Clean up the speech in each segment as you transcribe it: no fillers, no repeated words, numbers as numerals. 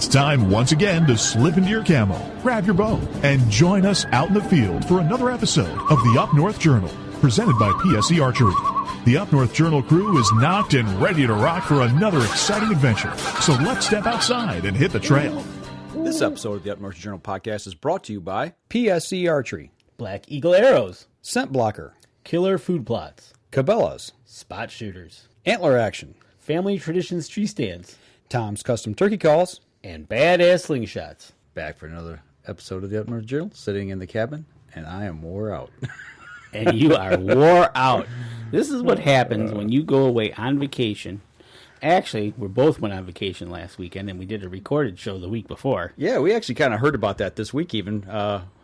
It's time once again to slip into your camo, grab your bow, and join us out in the field for another episode of the Up North Journal, presented by PSE Archery. The Up North Journal crew is knocked and ready to rock for another exciting adventure. So let's step outside and hit the trail. This episode of the Up North Journal podcast is brought to you by PSE Archery, Black Eagle Arrows, Scent Blocker, Killer Food Plots, Cabela's, Spot Shooters, Antler Action, Family Traditions Tree Stands, Tom's Custom Turkey Calls, and Badass Slingshots. Back for another episode of the Up North Journal, sitting in the cabin, and I am wore out. And you are wore out. This is what happens when you go away on vacation. Actually, we both went on vacation last weekend, and we did a recorded show the week before. Yeah, we actually kind of heard about that this week even.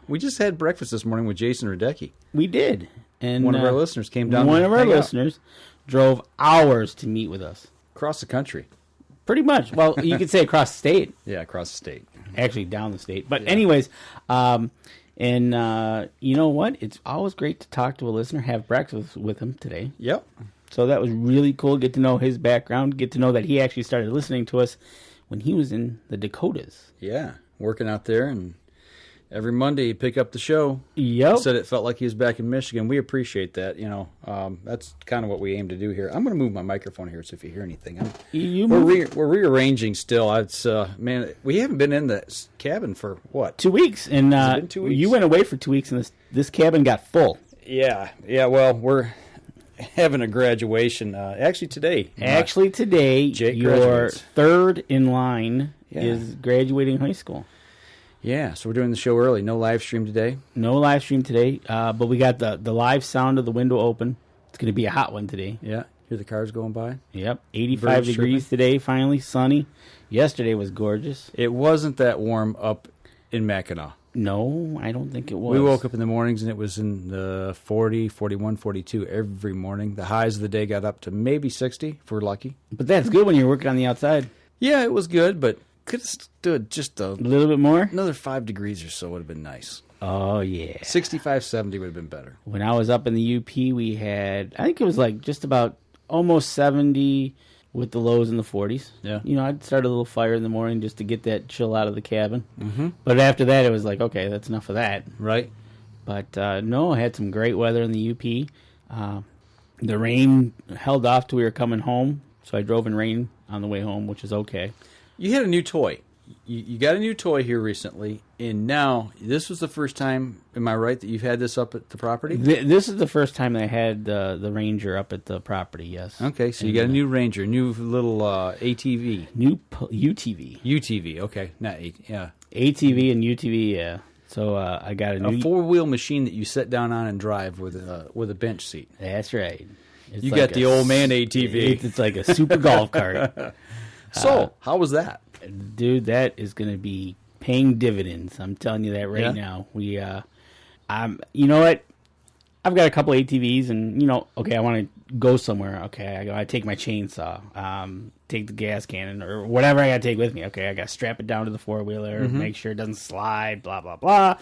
We just had breakfast this morning with Jason Radecki. We did. And one of our listeners came down. One of our listeners drove hours to meet with us. Across the country. Pretty much. Well, you could say across the state. Yeah, across the state. Actually, down the state. But anyways, you know what? It's always great to talk to a listener, have breakfast with him today. Yep. So that was really cool. Get to know his background. Get to know that he actually started listening to us when he was in the Dakotas. Yeah, working out there, and every Monday he'd pick up the show. Yep. Said it felt like he was back in Michigan. We appreciate that. You know, that's kind of what we aim to do here. I'm going to move my microphone here, so if you hear anything, we're rearranging still. It's man, we haven't been in the cabin for what? 2 weeks, and Has it been 2 weeks? You went away for 2 weeks, and this cabin got full. Yeah. Well, we're having a graduation. Actually today, Jake your graduates. Third in line is graduating high school. Yeah, so we're doing the show early. No live stream today. No live stream today, but we got the live sound of the window open. It's going to be a hot one today. Yeah, hear the cars going by. Yep, 85 degrees today, finally sunny. Yesterday was gorgeous. It wasn't that warm up in Mackinac. No, I don't think it was. We woke up in the mornings and it was in the 40, 41, 42 every morning. The highs of the day got up to maybe 60 if we're lucky. But that's good when you're working on the outside. Yeah, it was good, but could have stood just a little bit more. Another 5 degrees or so would have been nice. Oh, yeah. 65, 70 would have been better. When I was up in the UP, we had, I think it was like just about almost 70 with the lows in the 40s. Yeah. You know, I'd start a little fire in the morning just to get that chill out of the cabin. Mm-hmm. But after that, it was like, okay, that's enough of that. Right. But no, I had some great weather in the UP. The rain held off till we were coming home, so I drove in rain on the way home, which is okay. You had a new toy. You got a new toy here recently, and now this was the first time, am I right, that you've had this up at the property? This is the first time I had the Ranger up at the property, yes. Okay, so you got a new Ranger, new little ATV. New UTV. UTV, okay. Not yeah. ATV and UTV, yeah. So I got a new... four-wheel machine that you sit down on and drive with a bench seat. That's right. It's you like got the old man ATV. It's like a super golf cart. So, how was that? Dude, that is going to be paying dividends. I'm telling you that right now. You know what? I've got a couple ATVs, and okay, I want to go somewhere. Okay, I gotta take my chainsaw, take the gas cannon, or whatever I gotta take with me. Okay, I gotta strap it down to the 4-wheeler, make sure it doesn't slide, blah blah blah.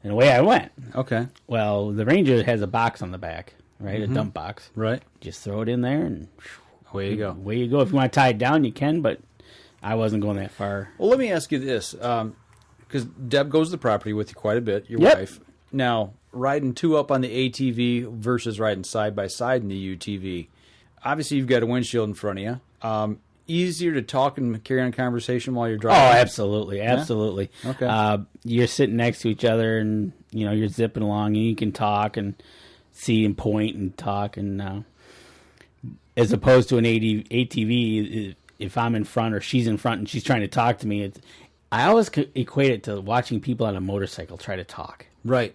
And away I went. Okay. Well, the Ranger has a box on the back, right? A dump box. Right. Just throw it in there, and away you go. Away you go. If you want to tie it down, you can, but I wasn't going that far. Well, let me ask you this, because Deb goes to the property with you quite a bit, your Yep. wife. Now, riding two up on the ATV versus riding side by side in the UTV, obviously you've got a windshield in front of you. Easier to talk and carry on a conversation while you're driving? Oh, absolutely, absolutely. Yeah? Okay. You're sitting next to each other, and you're zipping along, and you can talk and see and point and talk, and as opposed to an ATV, if I'm in front or she's in front and she's trying to talk to me, I always equate it to watching people on a motorcycle try to talk. Right.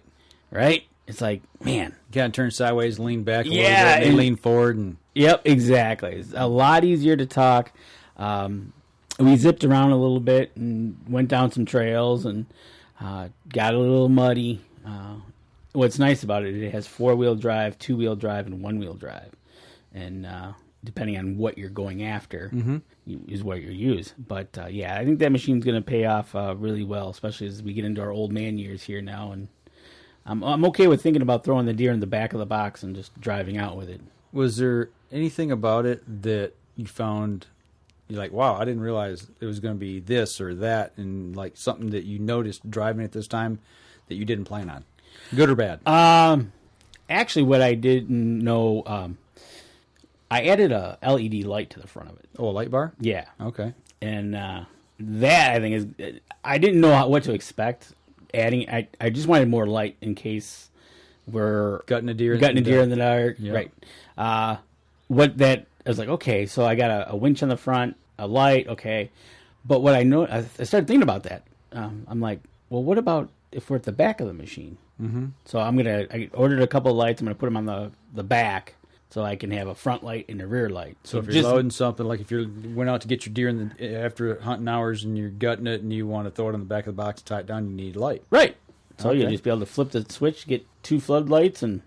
It's like, man. You kind of turn sideways, lean back a little Yeah, bit, and lean forward. And Yep, exactly. It's a lot easier to talk. We zipped around a little bit and went down some trails and got a little muddy. What's nice about it, it has 4-wheel drive, 2-wheel drive, and 1-wheel drive. And depending on what you're going after is what you use. But, I think that machine's going to pay off really well, especially as we get into our old man years here now. And I'm okay with thinking about throwing the deer in the back of the box and just driving out with it. was there anything about it that you found you're like, wow, I didn't realize it was going to be this or that, and like something that you noticed driving at this time that you didn't plan on, good or bad? Actually, what I didn't know, I added a LED light to the front of it. Oh, a light bar? Yeah. Okay. And that, I think, is... I didn't know what to expect adding... I just wanted more light in case we're... Gutting a deer in the dark. Yep. Right. I was like, okay, so I got a winch on the front, a light, okay. But what I started thinking about that. I'm like, well, what about if we're at the back of the machine? Mm-hmm. So I ordered a couple of lights. I'm going to put them on the back so I can have a front light and a rear light. So if you're loading something, like if you went out to get your deer after hunting hours and you're gutting it and you want to throw it on the back of the box to tie it down, you need light. Right. So you'll just be able to flip the switch, get 2 floodlights, and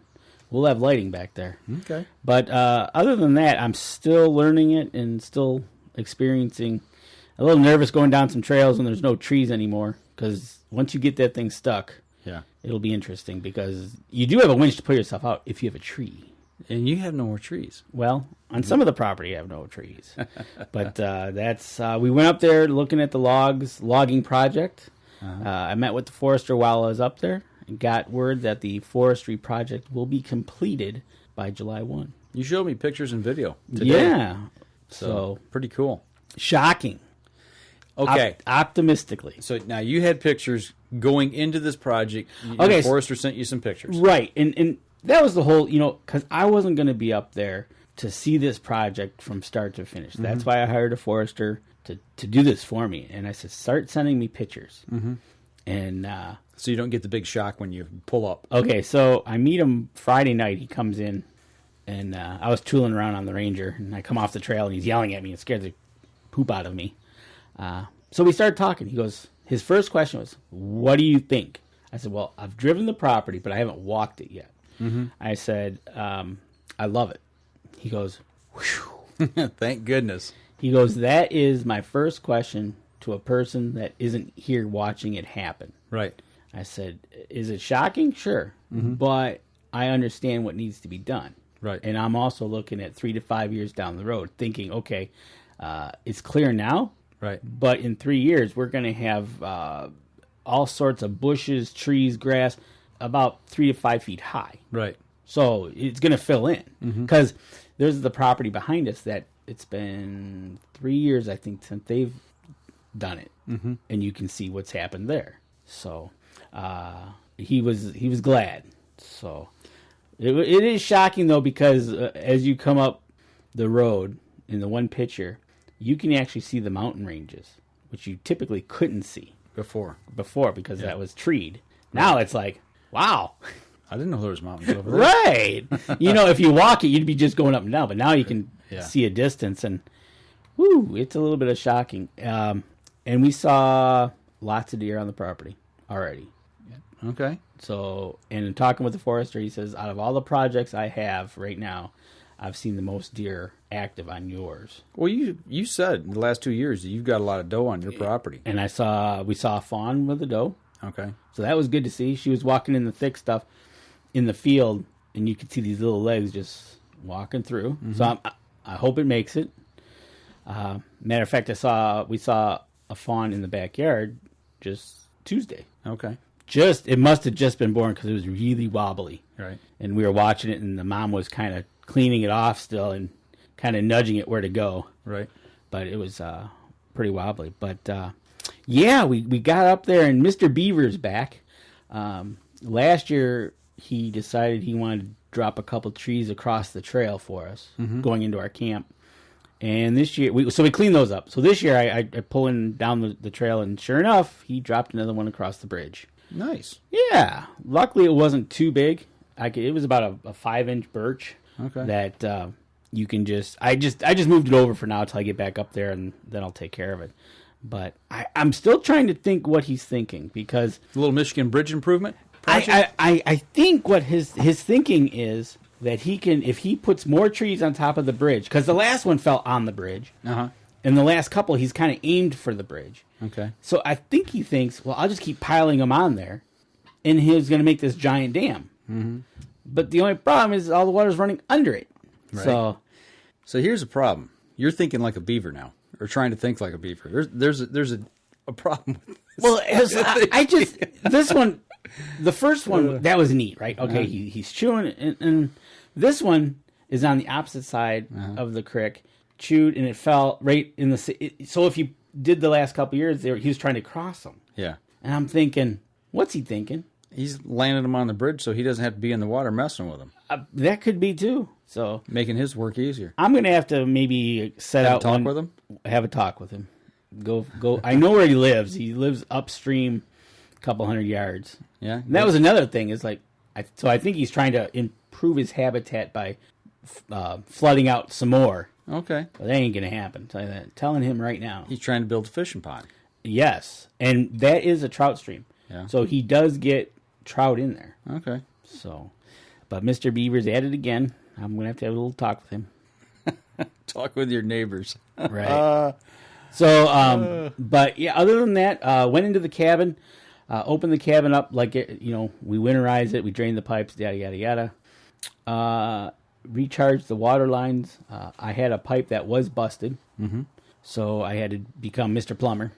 we'll have lighting back there. Okay. But other than that, I'm still learning it and still experiencing. A little nervous going down some trails when there's no trees anymore, because once you get that thing stuck, it'll be interesting, because you do have a winch to pull yourself out if you have a tree. And you have no more trees. Well, on some of the property, I have no trees. But that's we went up there looking at the logging project. Uh-huh. I met with the forester while I was up there and got word that the forestry project will be completed by July 1. You showed me pictures and video today. Yeah. So pretty cool. Shocking. Okay. Optimistically. So now you had pictures going into this project. Okay. The forester sent you some pictures. Right. And that was the whole, because I wasn't going to be up there to see this project from start to finish. Mm-hmm. That's why I hired a forester to do this for me. And I said, start sending me pictures. Mm-hmm. And so you don't get the big shock when you pull up. Okay, so I meet him Friday night. He comes in, and I was tooling around on the Ranger, and I come off the trail, and he's yelling at me and scared the poop out of me. So we started talking. He goes, his first question was, what do you think? I said, well, I've driven the property, but I haven't walked it yet. Mm-hmm. I said, I love it. He goes, whew. Thank goodness. He goes, that is my first question to a person that isn't here watching it happen. Right. I said, is it shocking? Sure. Mm-hmm. But I understand what needs to be done. Right. And I'm also looking at 3 to 5 years down the road thinking, okay, it's clear now. Right. But in 3 years, we're going to have all sorts of bushes, trees, grass, about 3 to 5 feet high. Right. So it's going to fill in. Because there's the property behind us that it's been 3 years, I think, since they've done it. Mm-hmm. And you can see what's happened there. So he was glad. So it is shocking, though, because as you come up the road in the one picture, you can actually see the mountain ranges, which you typically couldn't see before because that was treed. Now it's like, wow. I didn't know there was mountains over there. Right. If you walk it, you'd be just going up and down, but now you can see a distance, and whoo, it's a little bit of shocking. And we saw lots of deer on the property already. Okay. So, and in talking with the forester, he says, out of all the projects I have right now, I've seen the most deer active on yours. Well, you said in the last 2 years that you've got a lot of doe on your property. And we saw a fawn with a doe. Okay. So that was good to see. She was walking in the thick stuff in the field, and you could see these little legs just walking through. Mm-hmm. So I hope it makes it. Matter of fact, we saw a fawn in the backyard just Tuesday. Okay. It must have just been born because it was really wobbly. Right. And we were watching it, and the mom was kind of cleaning it off still and kind of nudging it where to go. Right. But it was pretty wobbly. But we got up there, and Mr. Beaver's back. Last year, he decided he wanted to drop a couple trees across the trail for us going into our camp. And this year, we cleaned those up. So this year, I pull in down the trail, and sure enough, he dropped another one across the bridge. Nice. Yeah. Luckily, it wasn't too big. It was about a 5-inch birch. Okay. That you can just... I just moved it over for now until I get back up there, and then I'll take care of it. But I'm still trying to think what he's thinking, because... A little Michigan bridge improvement project? I think what his thinking is that he can... If he puts more trees on top of the bridge... Because the last one fell on the bridge. Uh-huh. And the last couple, he's kind of aimed for the bridge. Okay. So I think he thinks, well, I'll just keep piling them on there, and he's going to make this giant dam. Mm-hmm. But the only problem is all the water's running under it. Right. So here's the problem. You're thinking like a beaver now. or trying to think like a beaver. There's a problem with this. Well, I just this one, the first one that was neat, right? Okay, he's chewing, and this one is on the opposite side of the creek, chewed, and it fell right in the. So if you did the last couple years, he was trying to cross them. Yeah, and I'm thinking, what's he thinking? He's landing them on the bridge so he doesn't have to be in the water messing with them. That could be too. So making his work easier. I'm gonna have to maybe have a talk with him. Go. I know where he lives. He lives upstream, a couple hundred yards. Yeah, and that was another thing. Is like, I think he's trying to improve his habitat by flooding out some more. Okay, but that ain't gonna happen. Tell you that. Telling him right now. He's trying to build a fishing pond. Yes, and that is a trout stream. Yeah. So he does get trout in there. Okay. So, but Mr. Beaver's at it again. I'm gonna have to have a little talk with him. Talk with your neighbors. Right. So, but yeah, other than that, went into the cabin, opened the cabin up like we winterize it, we drain the pipes, yada yada yada. Recharged the water lines. I had a pipe that was busted, so I had to become Mr. Plumber.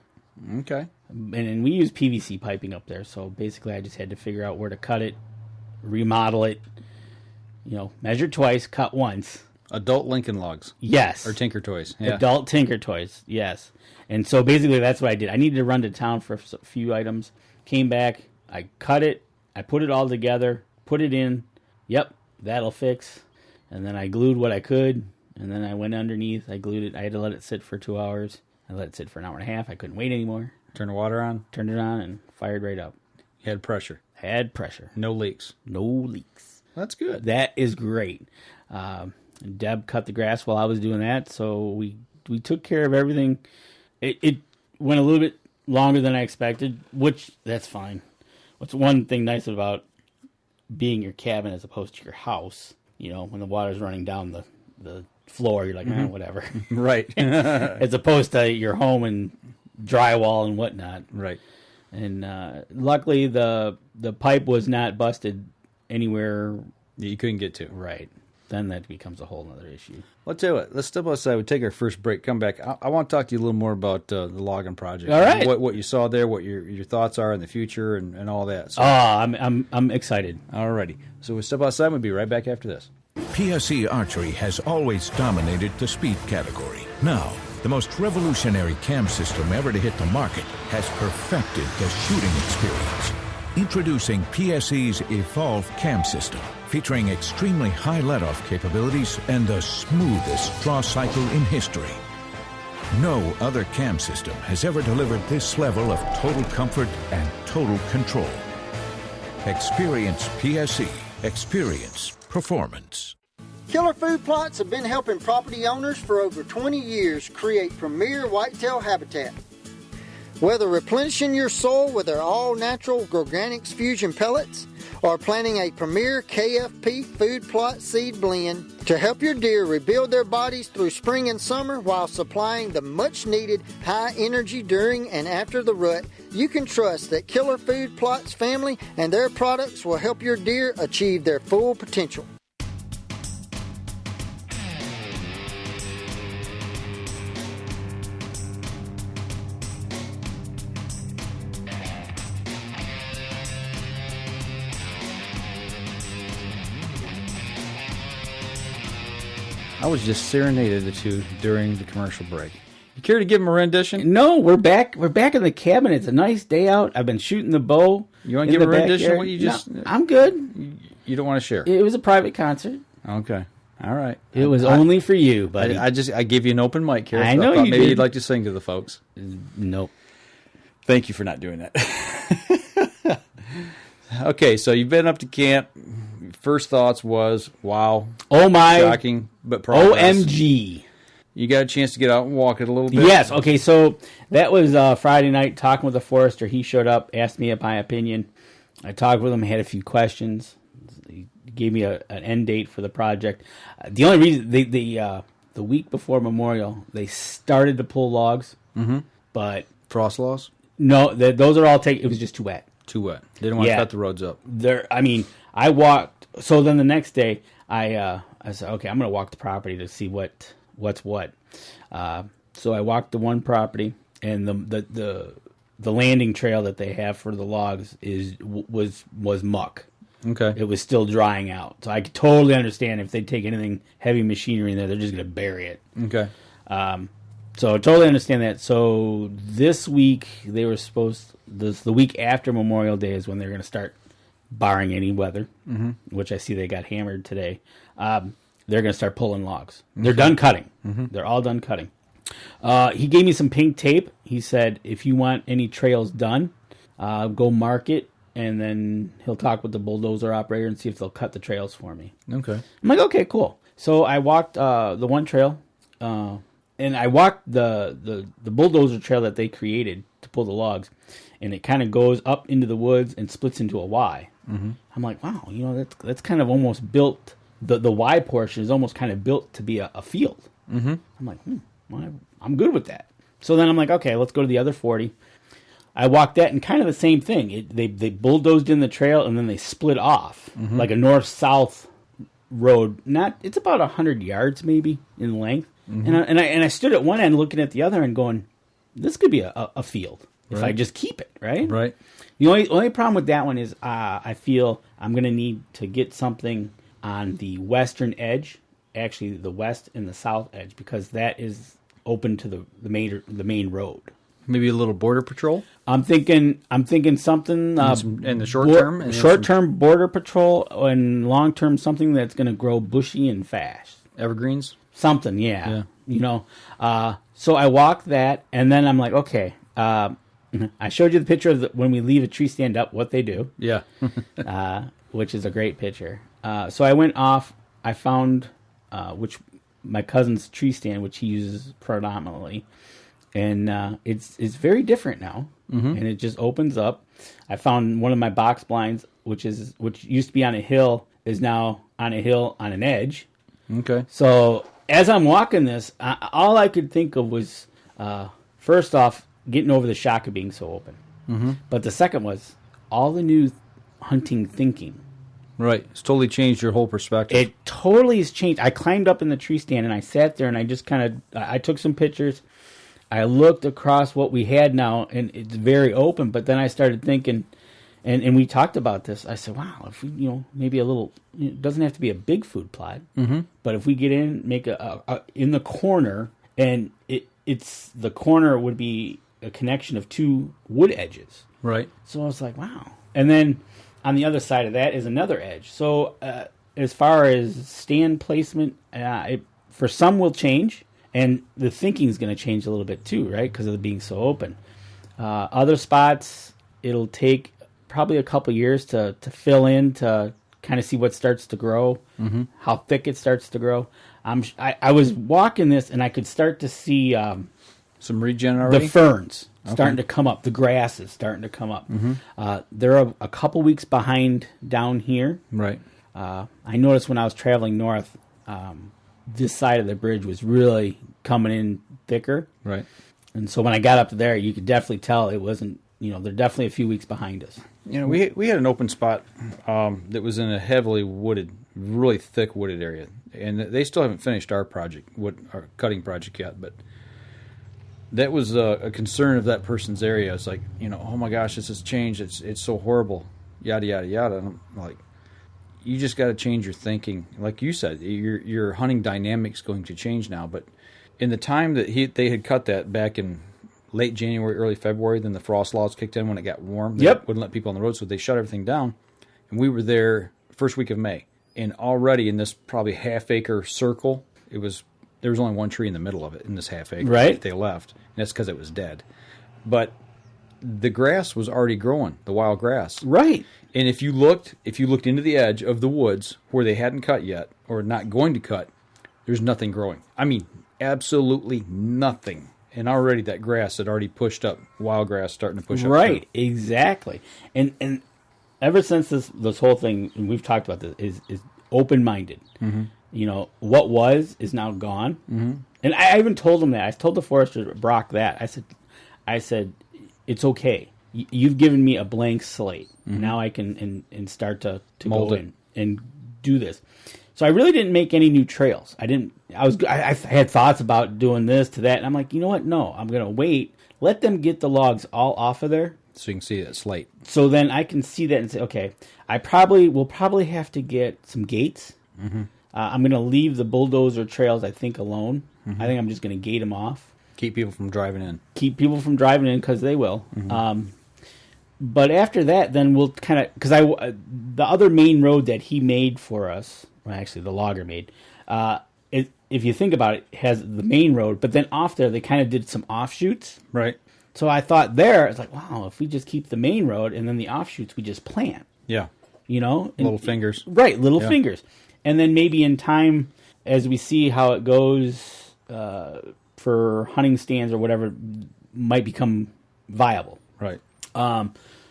Okay. And we use PVC piping up there, so basically I just had to figure out where to cut it, remodel it. Measure twice, cut once. Adult Lincoln Logs. Yes. Or Tinker Toys. Yeah. Adult Tinker Toys, yes. And so basically that's what I did. I needed to run to town for a few items. Came back, I cut it, I put it all together, put it in. Yep, that'll fix. And then I glued what I could, and then I went underneath. I glued it. I had to let it sit for 2 hours. I let it sit for an hour and a half. I couldn't wait anymore. Turn the water on? Turned it on and fired right up. You had pressure? Had pressure. No leaks? No leaks. That's good. That is great. Deb cut the grass while I was doing that, so we took care of everything. It went a little bit longer than I expected, which that's fine. What's one thing nice about being your cabin as opposed to your house? When the water's running down the floor, you're like, whatever. Right. As opposed to your home and drywall and whatnot. Right. And luckily the pipe was not busted anywhere that you couldn't get to. Right. Then that becomes a whole other issue. Well, tell you what, let's step aside. We take our first break, come back. I want to talk to you a little more about the logging project. All right. What you saw there, what your thoughts are in the future, and all that. So, I'm excited. All righty. So we'll step outside. We'll be right back after this. PSE Archery has always dominated the speed category. Now, the most revolutionary cam system ever to hit the market has perfected the shooting experience. Introducing PSE's Evolve cam system, featuring extremely high let-off capabilities and the smoothest draw cycle in history. No other cam system has ever delivered this level of total comfort and total control. Experience PSE. Experience performance. Killer Food Plots have been helping property owners for over 20 years create premier whitetail habitat. Whether replenishing your soil with their all-natural Organics Fusion pellets or planting a premier KFP food plot seed blend to help your deer rebuild their bodies through spring and summer while supplying the much-needed high energy during and after the rut, you can trust that Killer Food Plots family and their products will help your deer achieve their full potential. I was just serenaded to during the commercial break. You care to give him a rendition? No, we're back. We're back in the cabin. It's a nice day out. I've been shooting the bow. You want to give a rendition? What you just? No, I'm good. You don't want to share? It was a private concert. Okay. All right. It was only for you, buddy. I give you an open mic here. I know you maybe did. You'd like to sing to the folks. Nope. Thank you for not doing that. Okay, so you've been up to camp. First thoughts was, wow. Oh my. Shocking, but progress. OMG. You got a chance to get out and walk it a little bit? Yes. Okay, so that was Friday night, talking with the forester. He showed up, asked me my opinion. I talked with him, had a few questions. He gave me an end date for the project. The only reason, the week before Memorial, they started to pull logs. Mm-hmm. But frost laws? No, those are all taken. It was just too wet. Too wet. They didn't want to cut the roads up. I walked. So then the next day, I said, okay, I'm going to walk the property to see what's what. So I walked the one property, and the landing trail that they have for the logs was muck. Okay. It was still drying out. So I could totally understand if they take anything heavy machinery in there, they're just going to bury it. Okay. So I totally understand that. So this week they were the week after Memorial Day is when they're going to start, barring any weather, which I see they got hammered today. They're going to start pulling logs. They're done cutting. They're all done cutting. He gave me some pink tape. He said, if you want any trails done, go mark it, and then he'll talk with the bulldozer operator and see if they'll cut the trails for me. Okay. I'm like, okay, cool. So I walked the one trail, and I walked the bulldozer trail that they created to pull the logs, and it kind of goes up into the woods and splits into a Y. I'm like, wow, that's kind of almost built. The Y portion is almost kind of built to be a field. I'm like, well, I'm good with that. So then I'm like, okay, let's go to the other 40. I walked that, and kind of the same thing. They bulldozed in the trail, and then they split off like a north-south road. It's about 100 yards maybe in length. And I stood at one end looking at the other and going, this could be a field if I just keep it, right? Right. The only problem with that one is I feel I'm going to need to get something on the western edge, actually the west and the south edge, because that is open to the main road. Maybe a little border patrol. I'm thinking something in the short term. Short term border patrol, and long term something that's going to grow bushy and fast. Evergreens. Something, yeah. So I walked that, and then I'm like, okay. I showed you the picture of when we leave a tree stand up, what they do. Yeah. Which is a great picture. So I went off. I found my cousin's tree stand, which he uses predominantly, and it's very different now. And it just opens up. I found one of my box blinds, which used to be on a hill, is now on a hill on an edge. Okay. So as I'm walking this, all I could think of was first off, getting over the shock of being so open. But the second was all the new hunting thinking. Right. It's totally changed your whole perspective. It totally has changed. I climbed up in the tree stand and I sat there and I just I took some pictures. I looked across what we had now, and it's very open, but then I started thinking, and we talked about this. I said, wow, if we, maybe a little, it doesn't have to be a big food plot, but if we get in, make a in the corner, and it's the corner would be a connection of two wood edges. Right. So I was like, wow. And then on the other side of that is another edge. So as far as stand placement, for some will change, and the thinking is going to change a little bit too, right? Because of it being so open. Other spots, it'll take probably a couple years to fill in, to kind of see what starts to grow, how thick it starts to grow. I was walking this, and I could start to see some regeneration. The ferns starting to come up. The grass is starting to come up. They're a couple weeks behind down here. Right. I noticed when I was traveling north, this side of the bridge was really coming in thicker. Right. And so when I got up there, you could definitely tell it wasn't, they're definitely a few weeks behind us. We had an open spot that was in a heavily wooded, really thick wooded area. And they still haven't finished our cutting project yet, but that was a concern of that person's area. It's like, oh my gosh, this has changed. It's so horrible, yada, yada, yada. And I'm like, you just got to change your thinking. Like you said, your hunting dynamic's going to change now. But in the time that they had cut that back in late January, early February, then the frost laws kicked in when it got warm. They wouldn't let people on the road, so they shut everything down. And we were there first week of May. And already in this probably half-acre circle, there was only one tree in the middle of it in this half-acre. Right. They left. And that's because it was dead. But the grass was already growing, the wild grass. Right. And if you looked into the edge of the woods where they hadn't cut yet, or not going to cut, there's nothing growing. I mean, absolutely nothing. And already that grass had already pushed up, wild grass starting to push up. Right, exactly. And ever since this whole thing, and we've talked about this, is open-minded. What was is now gone. And I even told him that. I told the forester, Brock, that. I said, it's okay. You've given me a blank slate. Now I can and start to mold go it in and do this. So I really didn't make any new trails. I had thoughts about doing this to that, and I'm like, you know what? No, I'm going to wait. Let them get the logs all off of there. So you can see that slate. So then I can see that and say, okay, we'll probably have to get some gates. Mm-hmm. I'm going to leave the bulldozer trails, I think, alone. Mm-hmm. I think I'm just going to gate them off. Keep people from driving in. Because they will. Mm-hmm. But after that, then we'll kind of, because the other main road that he made for us, well, actually the logger made, if you think about it, has the main road, but then off there they kind of did some offshoots. Right. So I thought there, it's like, wow, if we just keep the main road and then the offshoots we just plant. Yeah. Little fingers. Right, little fingers. And then maybe in time, as we see how it goes for hunting stands or whatever, might become viable. Right.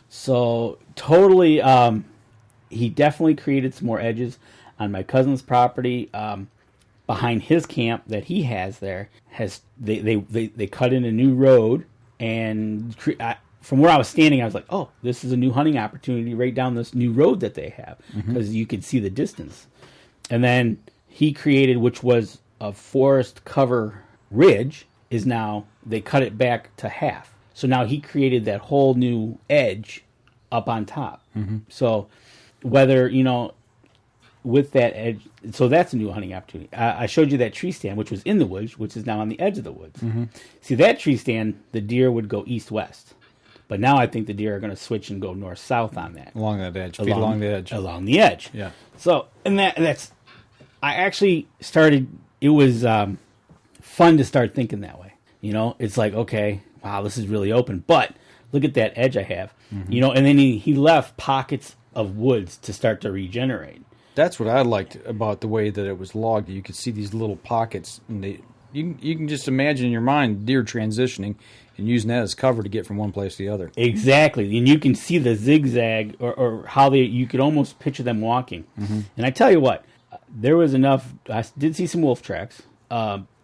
So totally, he definitely created some more edges on my cousin's property. Behind his camp that he has there, they cut in a new road, and from where I was standing, I was like, oh, this is a new hunting opportunity right down this new road that they have, because you could see the distance. And then he created, which was a forest cover ridge, is now they cut it back to half. So now he created that whole new edge up on top. Mm-hmm. So whether, with that edge, so that's a new hunting opportunity. I showed you that tree stand, which was in the woods, which is now on the edge of the woods. Mm-hmm. See, that tree stand, the deer would go east-west. But now I think the deer are going to switch and go north-south on that. Along that edge. Along the edge. Along the edge. Yeah. So, and that's, I actually started, it was fun to start thinking that way. It's like, okay, wow, this is really open. But look at that edge I have. Mm-hmm. And then he left pockets of woods to start to regenerate. That's what I liked about the way that it was logged. You could see these little pockets, and you can just imagine in your mind deer transitioning and using that as cover to get from one place to the other. Exactly, and you can see the zigzag or how you could almost picture them walking. Mm-hmm. And I tell you what, there was enough. I did see some wolf tracks.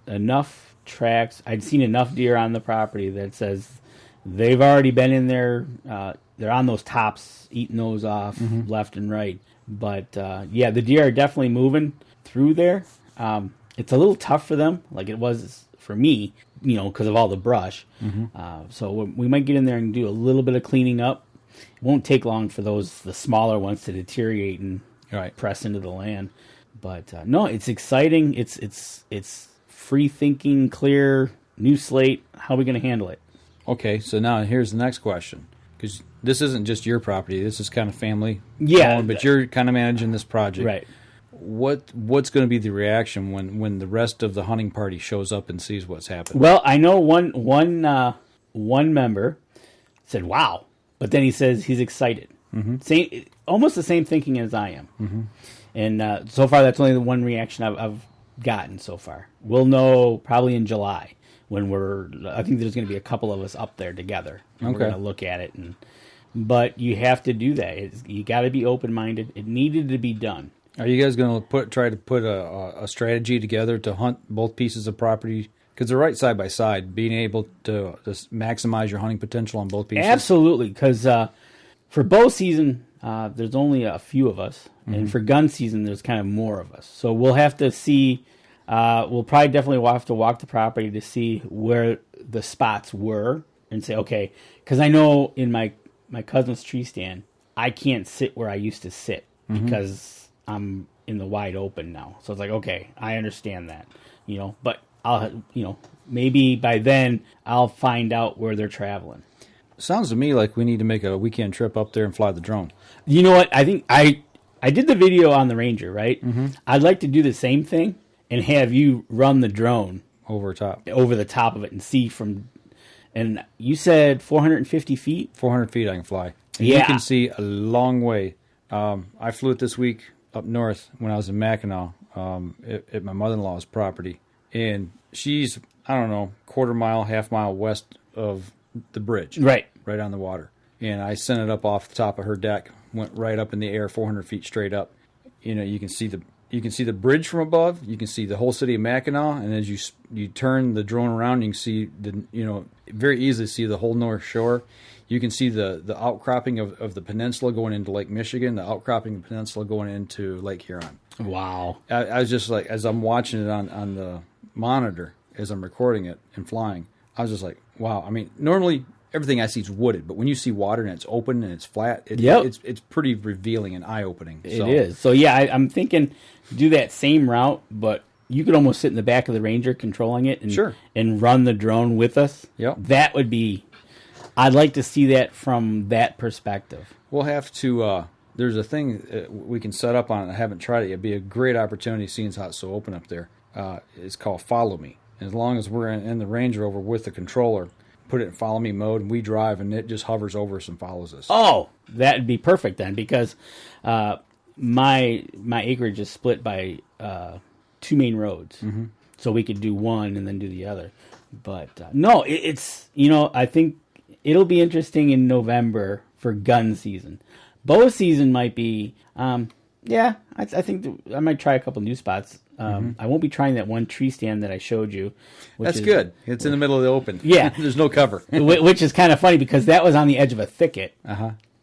Enough tracks. I'd seen enough deer on the property that says they've already been in there. They're on those tops, eating those off left and right. But, the deer are definitely moving through there. It's a little tough for them, like it was for me, because of all the brush. Mm-hmm. So we might get in there and do a little bit of cleaning up. It won't take long for the smaller ones to deteriorate and press into the land. But, no, it's exciting. It's free-thinking, clear, new slate. How are we going to handle it? Okay, so now here's the next question. Because this isn't just your property. This is kind of family. Yeah. But you're kind of managing this project. Right. What's going to be the reaction when the rest of the hunting party shows up and sees what's happened? Well, I know one member said, wow. But then he says he's excited. Mm-hmm. Almost the same thinking as I am. Mm-hmm. And so far, that's only the one reaction I've gotten so far. We'll know probably in July. I think there's going to be a couple of us up there together. And we're going to look at it. But you have to do that. You got to be open-minded. It needed to be done. Are you guys going to try to put a strategy together to hunt both pieces of property? Because they're right side by side, being able to maximize your hunting potential on both pieces? Absolutely, because for bow season, there's only a few of us. Mm-hmm. And for gun season, there's kind of more of us. So we'll have to see... we'll probably definitely have to walk the property to see where the spots were and say, okay, because I know in my cousin's tree stand, I can't sit where I used to sit because I'm in the wide open now. So it's like, okay, I understand that, but I'll, maybe by then I'll find out where they're traveling. Sounds to me like we need to make a weekend trip up there and fly the drone. You know what? I think I did the video on the Ranger, right? Mm-hmm. I'd like to do the same thing. And have you run the drone over the top of it and see from, and you said 450 feet? 400 feet I can fly. And yeah. You can see a long way. I flew it this week up north when I was in Mackinac at my mother-in-law's property. And she's, I don't know, quarter mile, half mile west of the bridge. Right. Right on the water. And I sent it up off the top of her deck, went right up in the air, 400 feet straight up. You can see the bridge from above. You can see the whole city of Mackinac, and as you turn the drone around, you can see very easily see the whole North Shore. You can see the outcropping of the peninsula going into Lake Michigan, the outcropping of the peninsula going into Lake Huron. Wow. I was just like, as I'm watching it on the monitor, as I'm recording it and flying, I was just like, wow. I mean, normally everything I see is wooded, but when you see water and it's open and it's flat, it's pretty revealing and eye-opening. It is. So, yeah, I'm thinking do that same route, but you could almost sit in the back of the Ranger controlling it and run the drone with us. Yep. That would be, I'd like to see that from that perspective. We'll have to, there's a thing we can set up on it. I haven't tried it yet. It'd be a great opportunity seeing how it's so open up there. It's called Follow Me. And as long as we're in the Ranger Rover with the controller, put it in follow me mode, and we drive, and it just hovers over us and follows us. Oh, that'd be perfect then, because my acreage is split by 2 main roads, so we could do one and then do the other. But no, it's I think it'll be interesting in November for gun season. Bow season might be, I think I might try a couple new spots. I won't be trying that one tree stand that I showed you. That's good. It's in the middle of the open. Yeah. There's no cover. Which is kind of funny because that was on the edge of a thicket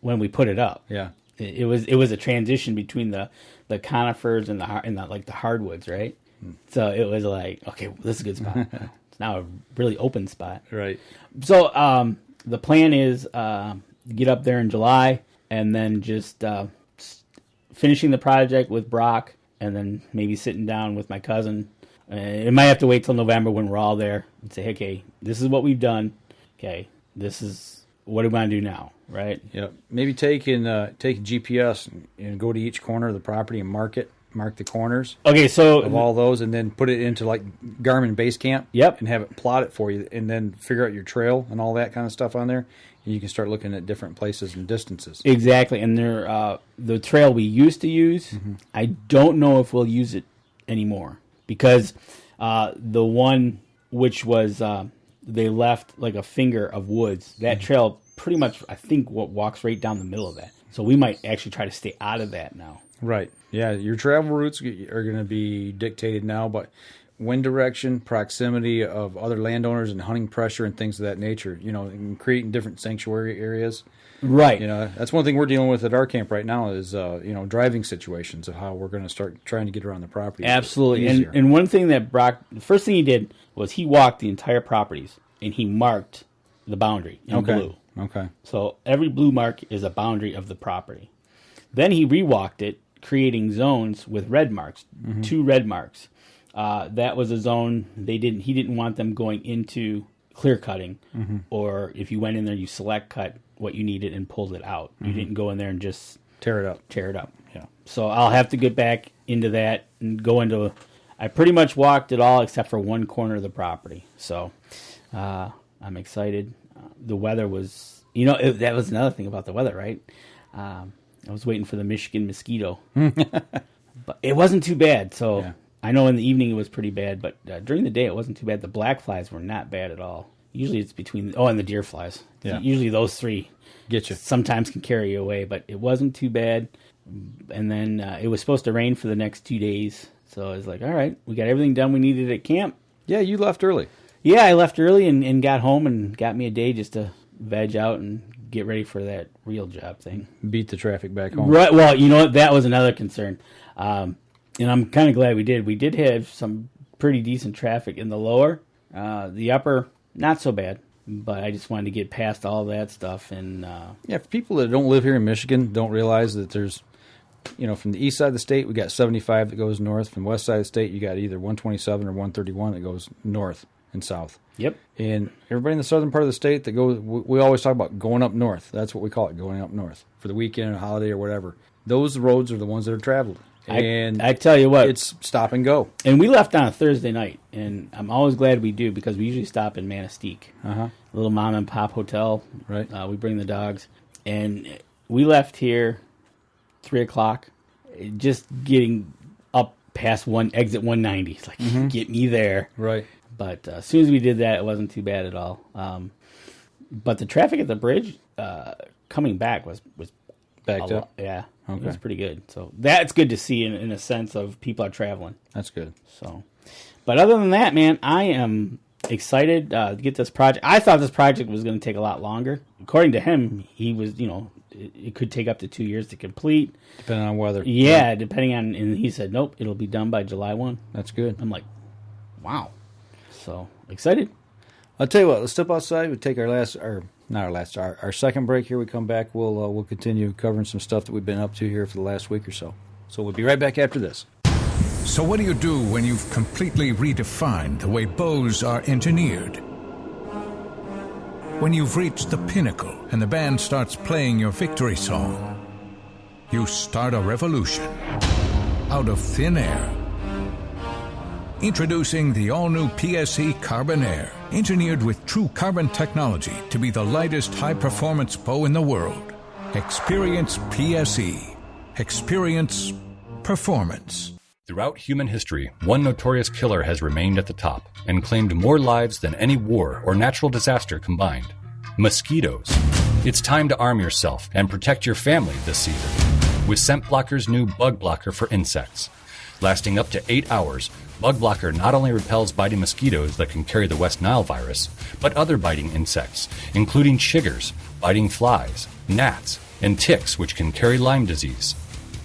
when we put it up. Yeah. It was a transition between the conifers and the hardwoods, right? So it was like, okay, this is a good spot. It's now a really open spot. Right. So the plan is get up there in July and then just finishing the project with Brock, and then maybe sitting down with my cousin. It might have to wait till November when we're all there and say, okay, this is what we've done. Okay, this is what do we want to do now, right? Yep. Maybe take GPS and go to each corner of the property and mark the corners. Okay, so of all those, and then put it into like Garmin Basecamp. Yep. And have it plot it for you, and then figure out your trail and all that kind of stuff on there. And you can start looking at different places and distances. Exactly, and the trail we used to use, I don't know if we'll use it anymore because the one which was they left like a finger of woods. That trail pretty much, I think, walks right down the middle of that. So we might actually try to stay out of that now. Right. Yeah, your travel routes are going to be dictated now, but wind direction, proximity of other landowners, and hunting pressure and things of that nature, and creating different sanctuary areas. Right. That's one thing we're dealing with at our camp right now is, driving situations of how we're going to start trying to get around the property. Absolutely. And one thing that Brock, the first thing he did was he walked the entire properties and he marked the boundary in blue. Okay. So every blue mark is a boundary of the property. Then he rewalked it, creating zones with red marks, 2 red marks. That was a zone he didn't want them going into clear cutting, or if you went in there, you select cut what you needed and pulled it out. You didn't go in there and just tear it up. Yeah. So I'll have to get back into that and go into. I pretty much walked it all except for one corner of the property. So I'm excited. The weather was, that was another thing about the weather, right? I was waiting for the Michigan mosquito, but it wasn't too bad. So. Yeah. I know in the evening it was pretty bad, but during the day it wasn't too bad. The black flies were not bad at all. Usually it's between, and the deer flies. Yeah. Usually those 3 get you. Sometimes can carry you away, but it wasn't too bad. And then it was supposed to rain for the next 2 days. So I was like, all right, we got everything done we needed at camp. Yeah, you left early. Yeah, I left early and got home and got me a day just to veg out and get ready for that real job thing. Beat the traffic back home. Right. Well, you know what? That was another concern. And I'm kind of glad we did. We did have some pretty decent traffic in the lower. The upper, not so bad. But I just wanted to get past all that stuff. And for people that don't live here in Michigan, don't realize that there's, from the east side of the state, we got 75 that goes north. From the west side of the state, you got either 127 or 131 that goes north and south. Yep. And everybody in the southern part of the state that goes, we always talk about going up north. That's what we call it, going up north for the weekend or holiday or whatever. Those roads are the ones that are traveled. And I tell you what, it's stop and go. And we left on a Thursday night, and I'm always glad we do because we usually stop in Manistee, a little mom and pop hotel. Right. We bring the dogs, and we left here 3:00, just getting up past exit 190. It's like get me there. Right. But as soon as we did that, it wasn't too bad at all. But the traffic at the bridge coming back was backed up. Yeah. Okay. It was pretty good. So that's good to see in a sense of people are traveling. That's good. So, but other than that, man, I am excited to get this project. I thought this project was going to take a lot longer. According to him, he was, it could take up to 2 years to complete. Depending on weather. Yeah, depending on, and he said, nope, it'll be done by July 1. That's good. I'm like, wow. So, excited. I'll tell you what, let's step outside. We'll take our second break here. We come back, we'll continue covering some stuff that we've been up to here for the last week or so. So we'll be right back after this. So what do you do when you've completely redefined the way bows are engineered? When you've reached the pinnacle and the band starts playing your victory song, you start a revolution out of thin air. Introducing the all-new PSE Carbon Air, engineered with true carbon technology to be the lightest high-performance bow in the world. Experience PSE. Experience performance. Throughout human history, one notorious killer has remained at the top and claimed more lives than any war or natural disaster combined. Mosquitoes. It's time to arm yourself and protect your family this season with Scent Blocker's new Bug Blocker for insects. Lasting up to 8 hours, Bug Blocker not only repels biting mosquitoes that can carry the West Nile virus, but other biting insects, including chiggers, biting flies, gnats, and ticks which can carry Lyme disease.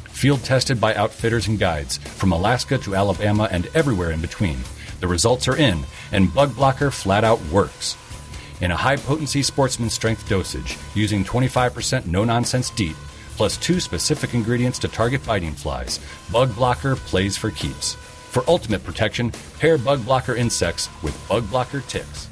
Field tested by outfitters and guides from Alaska to Alabama and everywhere in between. The results are in, and Bug Blocker flat out works. In a high-potency sportsman strength dosage, using 25% no-nonsense DEET, plus 2 specific ingredients to target biting flies, Bug Blocker plays for keeps. For ultimate protection, pair Bug Blocker insects with Bug Blocker ticks.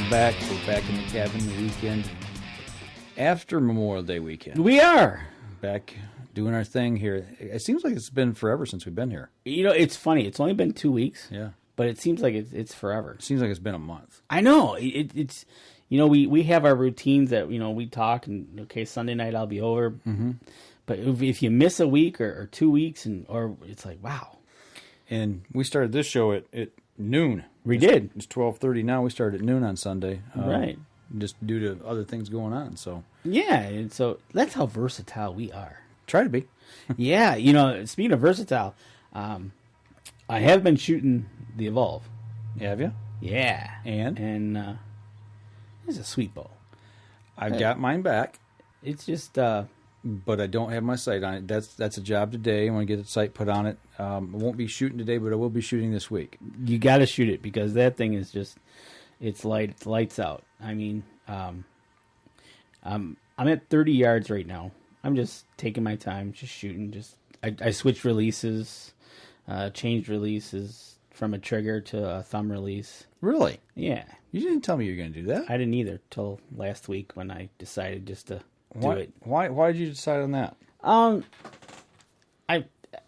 Back. We're back in the cabin the weekend after Memorial Day weekend. We are back doing our thing here. It seems like it's been forever since we've been here. It's funny. It's only been 2 weeks. Yeah, but it seems like it's forever. It seems like it's been a month. I know. It's we have our routines that we talk and Sunday night I'll be over. Mm-hmm. But if you miss a week or 2 weeks or it's like wow. And we started this show at noon. We did. It's 12:30 now. We started at noon on Sunday. Right. Just due to other things going on. So yeah, and so that's how versatile we are. Try to be. Yeah, speaking of versatile, I have been shooting the Evolve. Have you? Yeah. And it's a sweet bow. I've got mine back. It's just but I don't have my sight on it. That's a job today. I want to get the sight put on it. I won't be shooting today, but I will be shooting this week. You got to shoot it because that thing is just, it's lights out. I mean, I'm at 30 yards right now. I'm just taking my time, just shooting. I switched releases, changed releases from a trigger to a thumb release. Really? Yeah. You didn't tell me you were going to do that. I didn't either till last week when I decided just to do it. Why did you decide on that?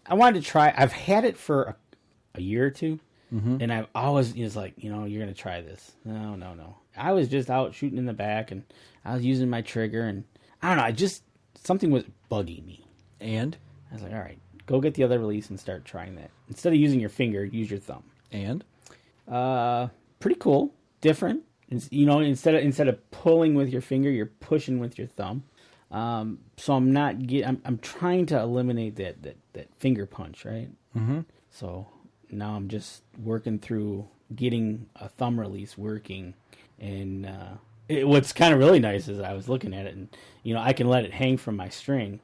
I wanted to try. I've had it for a year or two, and I've always was like, you're going to try this. No. I was just out shooting in the back, and I was using my trigger, and I don't know. Something was bugging me. And? I was like, all right, go get the other release and start trying that. Instead of using your finger, use your thumb. And? Pretty cool. Different. Instead of pulling with your finger, you're pushing with your thumb. So I'm trying to eliminate that finger punch, right? Mm-hmm. So now I'm just working through getting a thumb release working, and what's kind of really nice is I was looking at it, and I can let it hang from my string,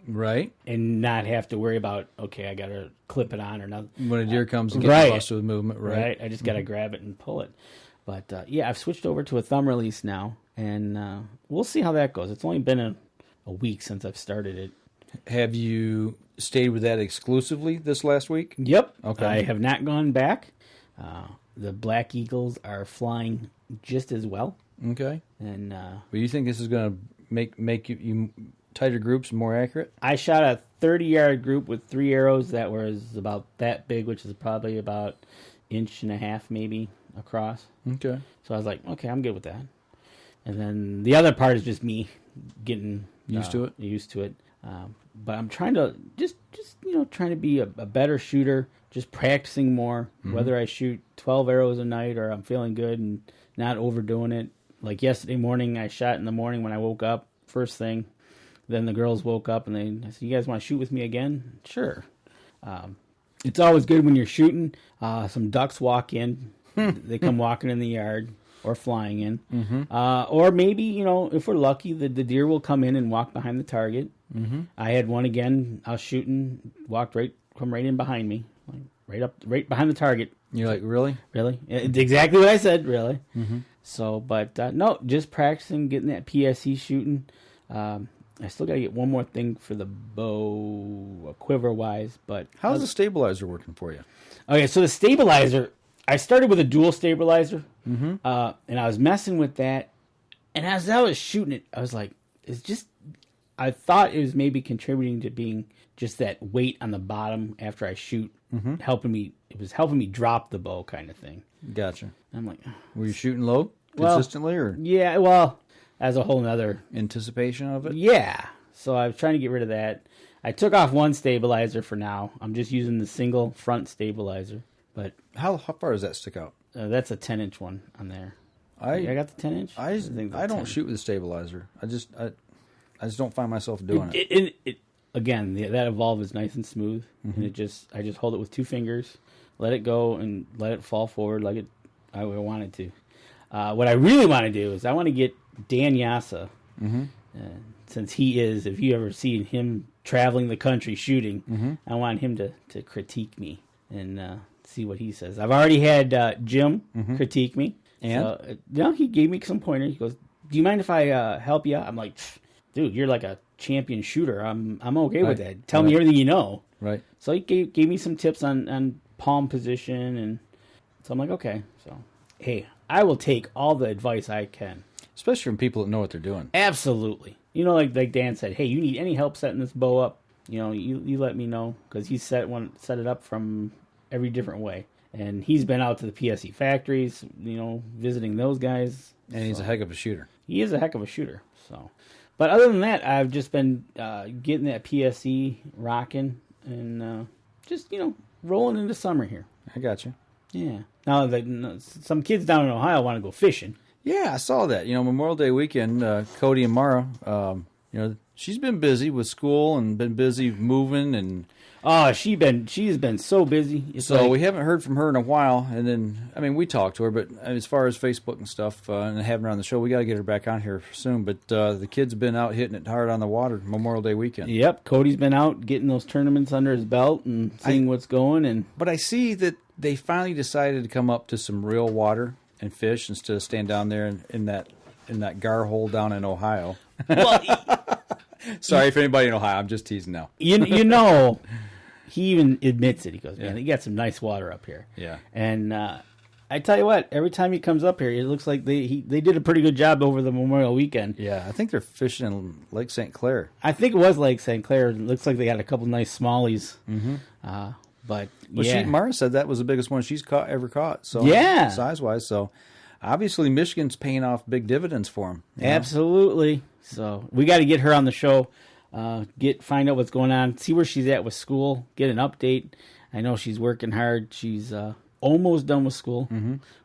right, and not have to worry about I got to clip it on or nothing. When a deer comes and gets busted with movement, right? I just got to grab it and pull it. But I've switched over to a thumb release now. And we'll see how that goes. It's only been a week since I've started it. Have you stayed with that exclusively this last week? Yep. Okay. I have not gone back. The Black Eagles are flying just as well. Okay. And but you think this is going to make you tighter groups more accurate? I shot a 30-yard group with 3 arrows that was about that big, which is probably about 1.5 inches maybe across. Okay. So I was like, okay, I'm good with that. And then the other part is just me getting used to it. Used to it. But I'm trying to just trying to be a better shooter, just practicing more, whether I shoot 12 arrows a night or I'm feeling good and not overdoing it. Like yesterday morning, I shot in the morning when I woke up, first thing. Then the girls woke up and I said, "You guys want to shoot with me again?" Sure. It's always good when you're shooting. Some ducks walk in. They come walking in the yard or flying in. Or maybe, if we're lucky, the deer will come in and walk behind the target. I had one again. I was shooting, come right in behind me, like right behind the target. You're like, really? Really? It's exactly what I said, really. So, but no, just practicing, getting that PSE shooting. I still got to get one more thing for the bow, quiver-wise. But how's the stabilizer working for you? Okay, so the stabilizer, I started with a dual stabilizer, and I was messing with that. And as I was shooting it, I was like, I thought it was maybe contributing to being just that weight on the bottom after I shoot, helping me. It was helping me drop the bow kind of thing. Gotcha. I'm like, were you shooting low consistently, or yeah? Well, as a whole nother anticipation of it. Yeah. So I was trying to get rid of that. I took off one stabilizer for now. I'm just using the single front stabilizer. But how far does that stick out? That's a 10-inch one on there. I got the 10-inch. I don't shoot with a stabilizer. I just don't find myself doing it. Again, that Evolve is nice and smooth, and I just hold it with 2 fingers, let it go, and let it fall forward like I want it to. What I really want to do is I want to get Dan Yassa, since he is, if you ever seen him traveling the country shooting, I want him to critique me and see what he says. I've already had Jim critique me. And so, he gave me some pointers. He goes, "Do you mind if I help you out?" I'm like, "Dude, you're like a champion shooter. I'm okay with that. Tell me everything you know." Right. So he gave me some tips on palm position, and so I'm like, okay. So, hey, I will take all the advice I can. Especially from people that know what they're doing. Absolutely. Like Dan said, hey, you need any help setting this bow up, you let me know, because he set it up from every different way. And he's been out to the PSE factories, visiting those guys. And he's a heck of a shooter. He is a heck of a shooter. So, but other than that, I've just been getting that PSE rocking and just, rolling into summer here. I got you. Yeah. Now, some kids down in Ohio want to go fishing. Yeah, I saw that. Memorial Day weekend, Cody and Mara, she's been busy with school and been busy moving and. Oh, she's been so busy. We haven't heard from her in a while. And then, we talked to her, but as far as Facebook and stuff and having her on the show, we got to get her back on here soon. But the kids have been out hitting it hard on the water Memorial Day weekend. Yep, Cody's been out getting those tournaments under his belt and seeing what's going. But I see that they finally decided to come up to some real water and fish instead of stand down there in that gar hole down in Ohio. Well, sorry if anybody in Ohio. I'm just teasing now. He even admits it. He goes, "Man, they got some nice water up here." Yeah. And I tell you what, every time he comes up here, it looks like they did a pretty good job over the Memorial weekend. Yeah, I think they're fishing in Lake St. Clair. I think it was Lake St. Clair. It looks like they got a couple nice smallies. But Mara said that was the biggest one she's ever caught. So size wise, so obviously Michigan's paying off big dividends for them. Absolutely. So we got to get her on the show. Find out what's going on, see where she's at with school, get an update. I know she's working hard. She's almost done with school.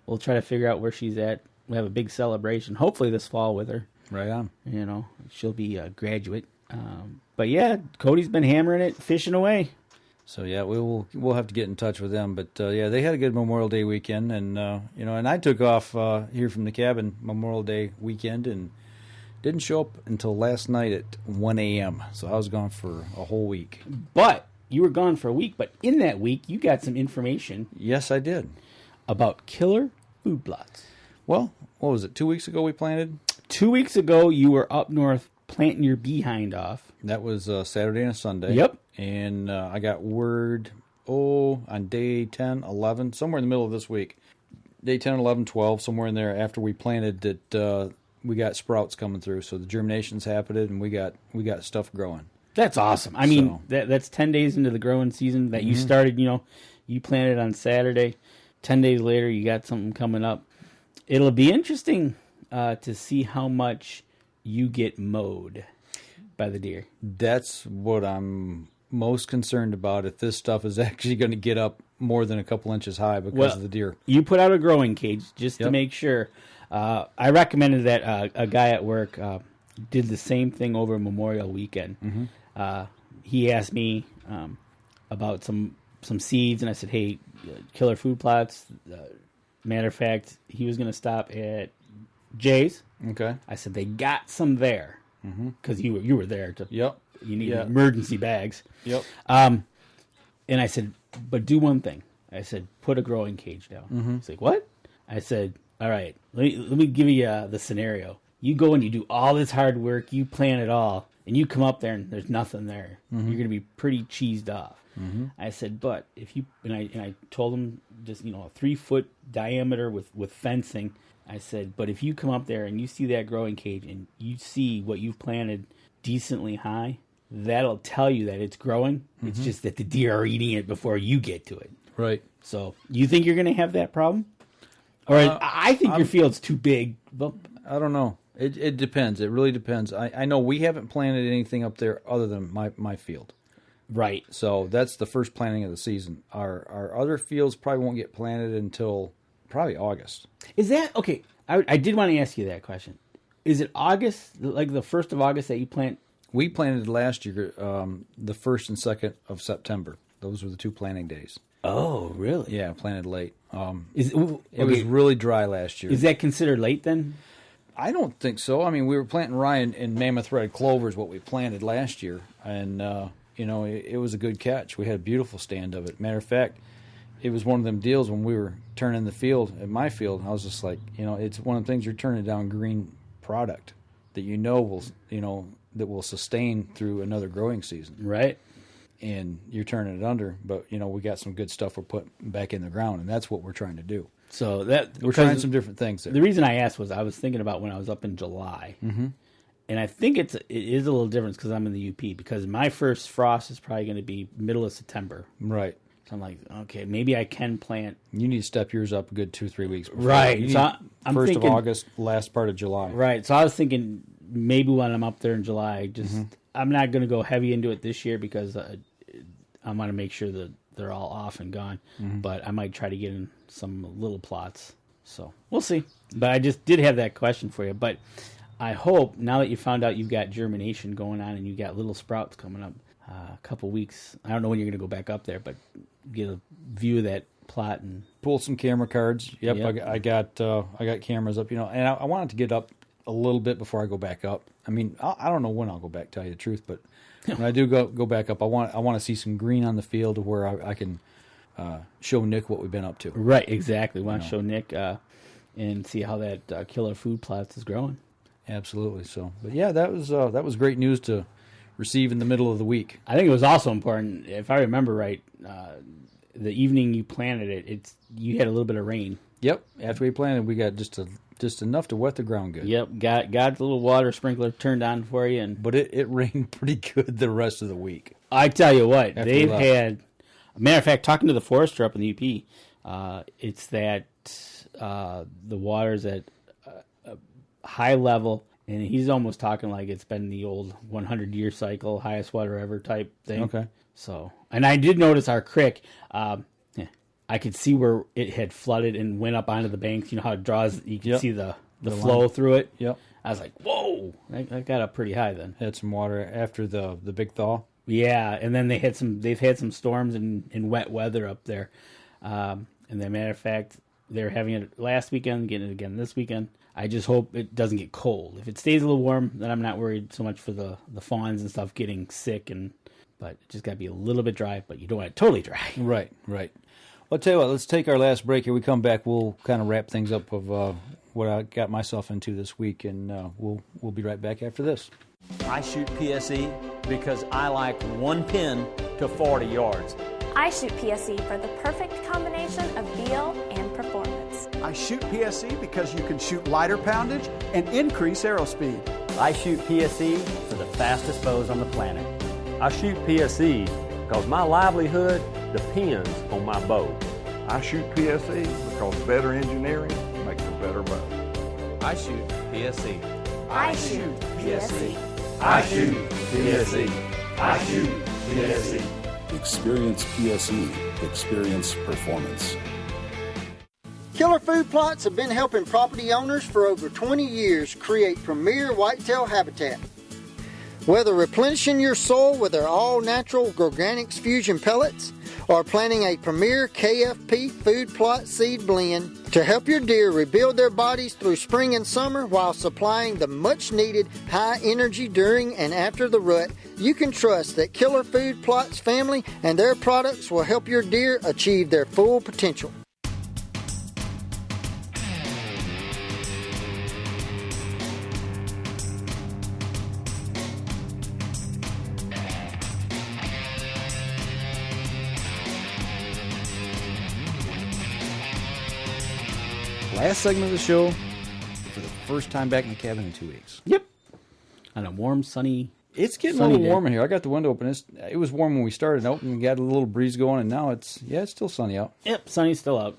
We'll try to figure out where she's at. We have a big celebration, hopefully this fall with her. Right on. She'll be a graduate. But yeah, Cody's been hammering it, fishing away. So yeah, we'll have to get in touch with them. But they had a good Memorial Day weekend, and and I took off here from the cabin Memorial Day weekend and didn't show up until last night at 1 a.m. So I was gone for a whole week. But you were gone for a week. But in that week, you got some information. Yes, I did. About killer food plots. Well, what was it? 2 weeks ago we planted. 2 weeks ago, you were up north planting your behind off. That was Saturday and Sunday. Yep. And I got word, on day 10, 11, somewhere in the middle of this week, day 10, 11, 12, somewhere in there after we planted that we got sprouts coming through. So the germination's happened and we got stuff growing. That's awesome. I mean, that's 10 days into the growing season that you started, you planted on Saturday. 10 days later, you got something coming up. It'll be interesting to see how much you get mowed. by the deer. That's what I'm most concerned about, if this stuff is actually going to get up more than a couple inches high because of the deer. You put out a growing cage just to make sure. I recommended that a guy at work did the same thing over Memorial Weekend. He asked me about some seeds, and I said, hey, killer food plots. Matter of fact, he was going to stop at Jay's. Okay. I said, they got some there, because you were there. You need emergency bags. And I said, but do one thing. I said, put a growing cage down. He's like, what? I said, all right, let me give you the scenario. You go and you do all this hard work, you plan it all, and you come up there and there's nothing there. You're going to be pretty cheesed off. I said, but if you, and I told him just, a 3-foot diameter with fencing. I said, but if you come up there and you see that growing cage and you see what you've planted decently high, that'll tell you that it's growing. It's just that the deer are eating it before you get to it. Right. So you think you're going to have that problem? Or I think your field's too big. I don't know. It depends. It really depends. I know we haven't planted anything up there other than my field. Right. So that's the first planting of the season. Our other fields probably won't get planted until probably August. Is that okay? I did want to ask you that question. Is it August, like the 1st of August that you plant? We planted last year the 1st and 2nd of September. Those were the 2 planting days. Oh, really? Yeah, planted late. It was really dry last year. Is that considered late then? I don't think so. I mean, we were planting rye and mammoth red clover is what we planted last year, and it was a good catch. We had a beautiful stand of it. Matter of fact, it was one of them deals when we were turning the field at my field. I was just like, it's one of the things, you're turning down green product that that will sustain through another growing season. Right. And you're turning it under, but we got some good stuff we're putting back in the ground, and that's what we're trying to do. So we're trying some different things there. The reason I asked was I was thinking about when I was up in July, and I think it is a little different because I'm in the UP, because my first frost is probably going to be middle of September. Right. So I'm like, okay, maybe I can plant. You need to step yours up a good 2-3 weeks before. Right. So I'm 1st thinking, of August, last part of July. Right. So I was thinking maybe when I'm up there in July, I'm not going to go heavy into it this year because I want to make sure that they're all off and gone. But I might try to get in some little plots. So we'll see. But I just did have that question for you. But I hope now that you found out you've got germination going on and you got little sprouts coming up, a couple weeks. I don't know when you're going to go back up there, but get a view of that plot and pull some camera cards. Yep. I got cameras up. And I wanted to get up a little bit before I go back up. I mean, I don't know when I'll go back, tell you the truth, but when I do go back up, I want to see some green on the field to where I can show Nick what we've been up to. Right, exactly. Want to show Nick and see how that killer food plots is growing. Absolutely. So, but yeah, that was great news to receive in the middle of the week. I think it was also important, if I remember right, the evening you planted it, you had a little bit of rain. Yep. After we planted, we got just enough to wet the ground good. Yep. Got the little water sprinkler turned on for you, but it rained pretty good the rest of the week. I tell you what, they've had. Matter of fact, talking to the forester up in the UP, it's that the water's at a high level, and he's almost talking like it's been the old 100-year cycle, highest water ever type thing. Okay. So, and I did notice our creek. I could see where it had flooded and went up onto the banks. You know how it draws. You can see the flow line through it. Yep. I was like, whoa! That got up pretty high then. Had some water after the big thaw. Yeah, and then they've had some storms and wet weather up there. And then, matter of fact, they were having it last weekend, getting it again this weekend. I just hope it doesn't get cold. If it stays a little warm, then I'm not worried so much for the fawns and stuff getting sick. But it just got to be a little bit dry, but you don't want it totally dry. Right. Well, I'll tell you what, let's take our last break here. We come back, we'll kind of wrap things up of what I got myself into this week, and we'll be right back after this. I shoot PSE because I like one pin to 40 yards. I shoot PSE for the perfect combination of feel and performance. I shoot PSE because you can shoot lighter poundage and increase arrow speed. I shoot PSE for the fastest bows on the planet. I shoot PSE because my livelihood depends on my bow. I shoot PSE because better engineering makes a better bow. I shoot PSE. I shoot PSE. I shoot PSE. I shoot PSE. Experience PSE. Experience performance. Killer Food Plots have been helping property owners for over 20 years create premier whitetail habitat. Whether replenishing your soil with their all-natural Organics Fusion pellets or planting a premier KFP food plot seed blend to help your deer rebuild their bodies through spring and summer while supplying the much-needed high energy during and after the rut, you can trust that Killer Food Plots family and their products will help your deer achieve their full potential. Last segment of the show for the first time back in the cabin in 2 weeks. Yep. On a warm, sunny. It's getting a little warm in here. I got the window open. It was warm when we started out, and we got a little breeze going, and now it's still sunny out. Yep, sunny's still out.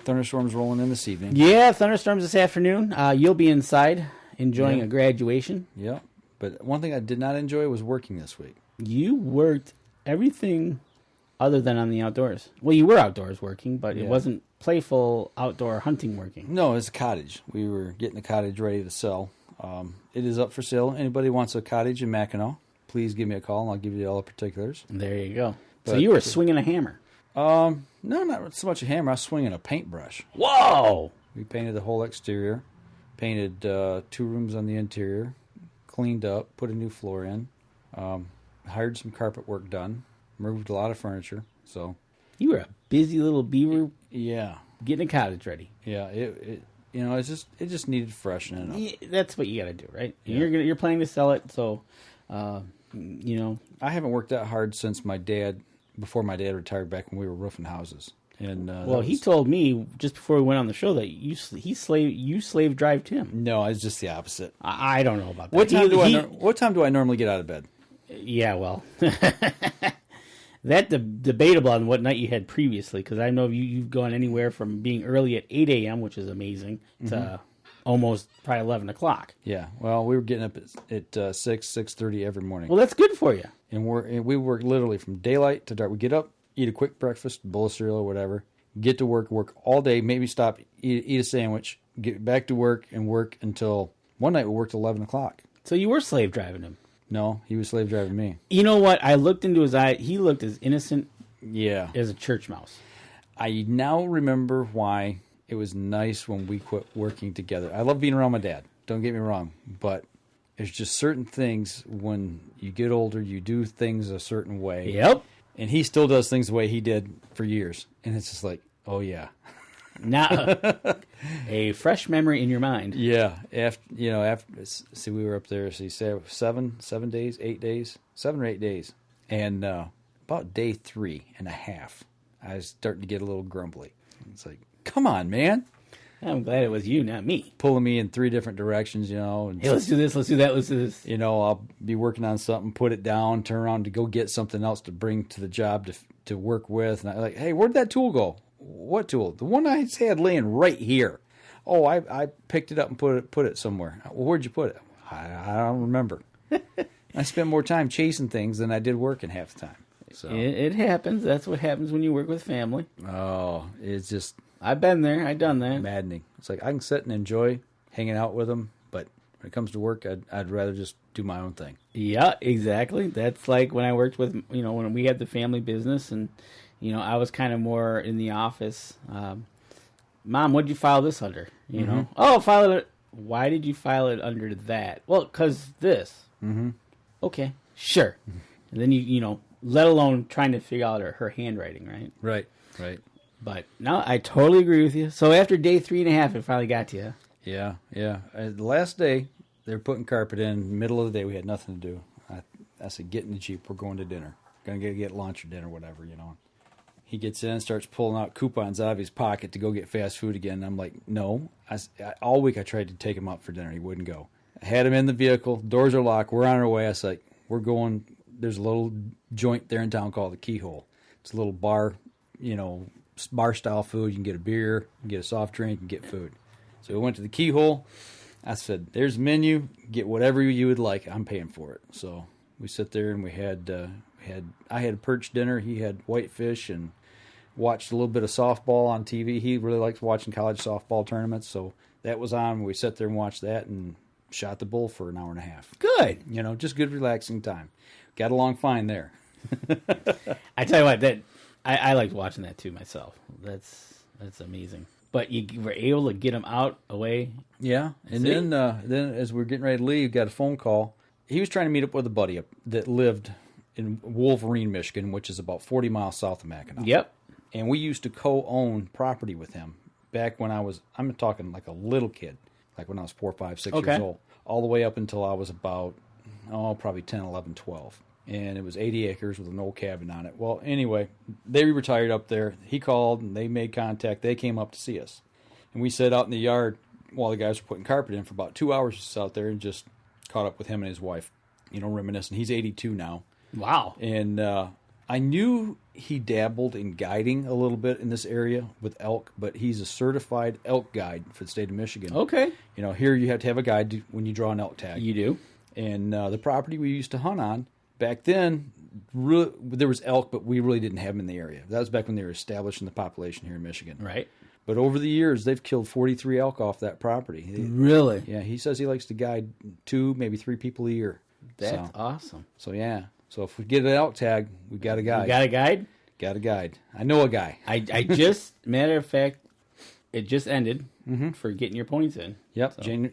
Thunderstorms rolling in this evening. Yeah, thunderstorms this afternoon. You'll be inside enjoying a graduation. Yeah, but one thing I did not enjoy was working this week. You worked everything other than on the outdoors. Well, you were outdoors working, but it wasn't playful outdoor hunting working. No, it's a cottage. We were getting the cottage ready to sell. It is up for sale. Anybody wants a cottage in Mackinac, please give me a call, and I'll give you all the particulars. There you go. But, so you were swinging a hammer. No, not so much a hammer. I was swinging a paintbrush. Whoa! We painted the whole exterior, painted 2 rooms on the interior, cleaned up, put a new floor in, hired some carpet work done, moved a lot of furniture. So you were a busy little beaver. Yeah, getting a cottage ready. Yeah, it just needed freshening up. Yeah, that's what you got to do, right? Yeah. You're planning to sell it, so I haven't worked that hard since before my dad retired back when we were roofing houses. And he told me just before we went on the show that you slave drived him. No, it's just the opposite. I don't know about that. What time do I normally get out of bed? Yeah, well, that debatable on what night you had previously, because I know you've gone anywhere from being early at 8 a.m., which is amazing, to almost probably 11 o'clock. Yeah, well, we were getting up at 6:30 every morning. Well, that's good for you. And we work literally from daylight to dark. We get up, eat a quick breakfast, bowl of cereal or whatever, get to work all day, maybe stop, eat a sandwich, get back to work, and work until one night we worked 11 o'clock. So you were slave driving him. No, he was slave driving me. You know what? I looked into his eye. He looked as innocent as a church mouse. I now remember why it was nice when we quit working together. I love being around my dad. Don't get me wrong. But there's just certain things when you get older, you do things a certain way. Yep. And he still does things the way he did for years. And it's just like, oh, yeah. Now, a fresh memory in your mind. Yeah. After we were up there, 7 days, 8 days, 7 or 8 days. And about day 3.5, I was starting to get a little grumbly. It's like, come on, man. I'm glad it was you, not me. Pulling me in 3 different directions, And hey, let's do this, let's do that, let's do this. I'll be working on something, put it down, turn around to go get something else to bring to the job to work with. And I'm like, hey, where'd that tool go? What tool? The one I had laying right here. Oh, I picked it up and put it somewhere. Well, where'd you put it? I don't remember. I spent more time chasing things than I did working half the time. So it happens. That's what happens when you work with family. Oh, it's just... I've been there. I've done that. Maddening. It's like I can sit and enjoy hanging out with them, but when it comes to work, I'd rather just do my own thing. Yeah, exactly. That's like when I worked with, when we had the family business and, I was kind of more in the office. Mom, what'd you file this under? Oh, file it. Why did you file it under that? Well, because this. Mm-hmm. Okay, sure. And then you let alone trying to figure out her handwriting, right? Right. But no, I totally agree with you. So after day 3.5, it finally got to you. Yeah. The last day, they were putting carpet in. Middle of the day, we had nothing to do. I said, get in the Jeep. We're going to dinner. Going to get lunch or dinner, whatever, He gets in, starts pulling out coupons out of his pocket to go get fast food again. And I'm like, no. All week I tried to take him out for dinner. He wouldn't go. I had him in the vehicle. Doors are locked. We're on our way. I was like, we're going. There's a little joint there in town called the Keyhole. It's a little bar, bar-style food. You can get a beer, you can get a soft drink, and get food. So we went to the Keyhole. I said, "There's a menu. Get whatever you would like. I'm paying for it." So we sit there and we had I had a perch dinner. He had whitefish and watched a little bit of softball on TV. He really likes watching college softball tournaments, so that was on. We sat there and watched that and shot the bull for an hour and a half. Good. Just good relaxing time. Got along fine there. I tell you what, that I liked watching that too myself. That's amazing. But you were able to get him out away. Yeah, and then as we're getting ready to leave, got a phone call. He was trying to meet up with a buddy that lived in Wolverine, Michigan, which is about 40 miles south of Mackinac. Yep. And we used to co-own property with him back when I'm talking like a little kid, like when I was 4, 5, 6 years old, all the way up until I was about, probably 10, 11, 12. And it was 80 acres with an old cabin on it. Well, anyway, they retired up there. He called, and they made contact. They came up to see us. And we sat out in the yard while the guys were putting carpet in for about 2 hours just out there and just caught up with him and his wife, reminiscing. He's 82 now. Wow. And I knew he dabbled in guiding a little bit in this area with elk, but he's a certified elk guide for the state of Michigan. Okay. Here you have to have a guide when you draw an elk tag. You do. And the property we used to hunt on, back then, there was elk, but we really didn't have them in the area. That was back when they were establishing the population here in Michigan. Right. But over the years, they've killed 43 elk off that property. Really? Yeah, he says he likes to guide 2, maybe 3 people a year. That's awesome. So, yeah. So if we get an elk tag, we got a guide. You got a guide? Got a guide. I know a guy. I just, matter of fact, it just ended for getting your points in. Yep, so. June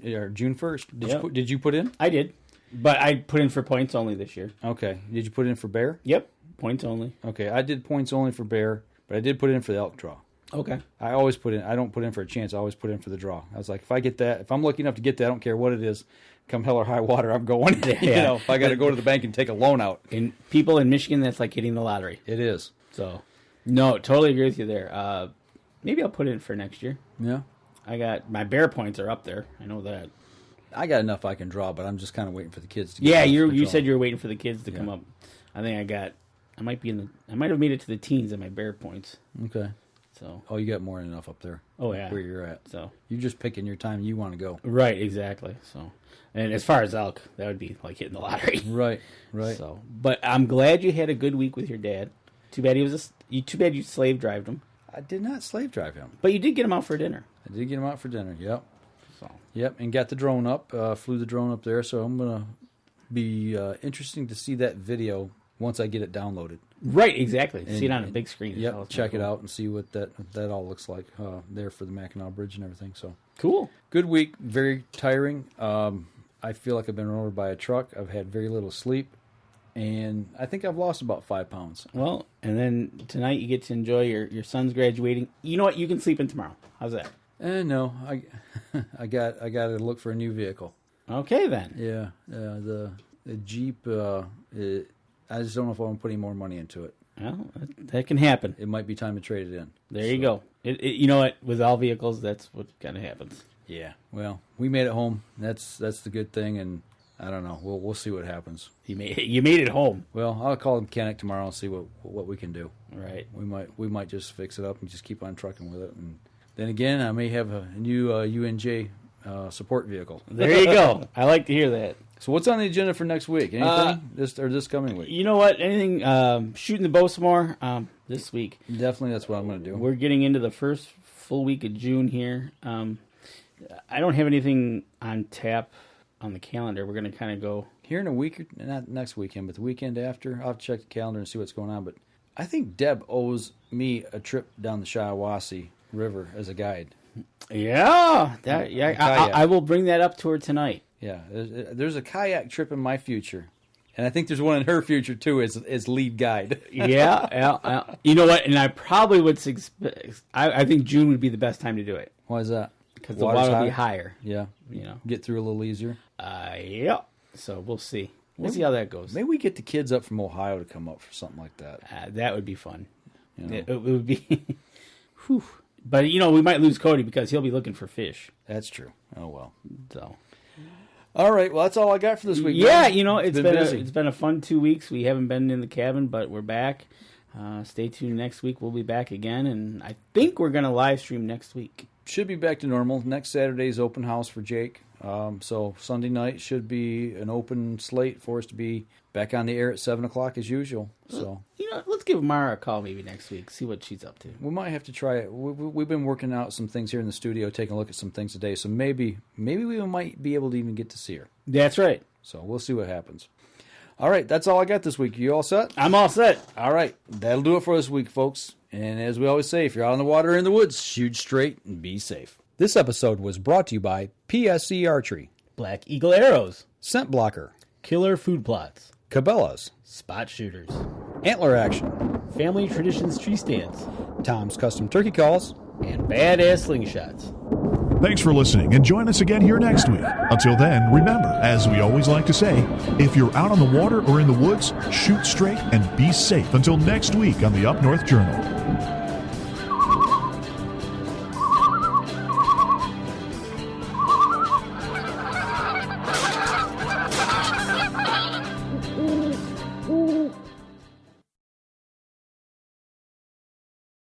1st. Did you put in? I did. But I put in for points only this year. Okay. Did you put in for bear? Yep, points only. Okay, I did points only for bear, but I did put in for the elk draw. Okay. I always put in. I don't put in for a chance. I always put in for the draw. I was like, if I get that, if I'm lucky enough to get that, I don't care what it is. Come hell or high water, I'm going. Yeah. If I got to go to the bank and take a loan out. And people in Michigan, that's like hitting the lottery. It is. So, no, totally agree with you there. Maybe I'll put in for next year. Yeah. I got my bear points are up there. I know that. I got enough I can draw, but I'm just kind of waiting for the kids to. Yeah, you said you were waiting for the kids to come up. I think I might have made it to the teens in my bear points. Okay. So. Oh, you got more than enough up there. Oh yeah. Where you're at. So you're just picking your time you want to go. Right. Exactly. So, and as far as elk, that would be like hitting the lottery. Right. Right. So, but I'm glad you had a good week with your dad. Too bad too bad you slave drived him. I did not slave drive him. But you did get him out for dinner. I did get him out for dinner. Yep. So. Yep, and got the drone up. Flew the drone up there. So I'm gonna be interesting to see that video once I get it downloaded. Right, exactly. See it on a big screen. Yep, check it out and see what that all looks like there for the Mackinac Bridge and everything. So cool. Good week. Very tiring. I feel like I've been run over by a truck. I've had very little sleep, and I think I've lost about 5 pounds. Well, and then tonight you get to enjoy your son's graduating. You know what? You can sleep in tomorrow. How's that? No, I got to look for a new vehicle. Okay then. Yeah, the Jeep. I just don't know if I want to put any more money into it. Well, that can happen. It might be time to trade it in. There you go. You know what? With all vehicles, that's what kind of happens. Yeah. Well, we made it home. That's the good thing, and I don't know. We'll see what happens. You made it home. Well, I'll call the mechanic tomorrow and see what we can do. Right. We might just fix it up and just keep on trucking with it, and then again, I may have a new UNJ support vehicle. There you go. I like to hear that. So what's on the agenda for next week? Anything? This coming week? You know what? Anything? Shooting the bow some more this week. Definitely, that's what I'm going to do. We're getting into the first full week of June here. I don't have anything on tap on the calendar. We're going to kind of go here in a week, not next weekend, but the weekend after. I'll have to check the calendar and see what's going on. But I think Deb owes me a trip down the Shiawassee River as a guide. Yeah, I will bring that up to her tonight. Yeah, there's a kayak trip in my future, and I think there's one in her future too as lead guide. yeah. You know what? And I probably would. I think June would be the best time to do it. Why is that? Because the water will be higher. Yeah, get through a little easier. Yeah. So we'll see. We'll see how that goes. Maybe we get the kids up from Ohio to come up for something like that. That would be fun. It would be. Whew. But we might lose Cody because he'll be looking for fish. That's true. Oh well. So. All right. Well, that's all I got for this week. Yeah, man. it's been a fun 2 weeks. We haven't been in the cabin, but we're back. Stay tuned next week. We'll be back again, and I think we're going to live stream next week. Should be back to normal. Next Saturday's open house for Jake. So Sunday night should be an open slate for us to be back on the air at 7 o'clock as usual. So let's give Mara a call maybe next week, see what she's up to. We might have to try it. We've been working out some things here in the studio, taking a look at some things today. So maybe we might be able to even get to see her. That's right. So we'll see what happens. All right, that's all I got this week. You all set? I'm all set. All right, that'll do it for this week, folks. And as we always say, if you're out on the water or in the woods, shoot straight and be safe. This episode was brought to you by PSE Archery, Black Eagle Arrows, Scent Blocker, Killer Food Plots, Cabela's, Spot Shooters, Antler Action, Family Traditions Tree Stands, Tom's Custom Turkey Calls, and Badass Slingshots. Thanks for listening, and join us again here next week. Until then, remember, as we always like to say, if you're out on the water or in the woods, shoot straight and be safe. Until next week on the Up North Journal.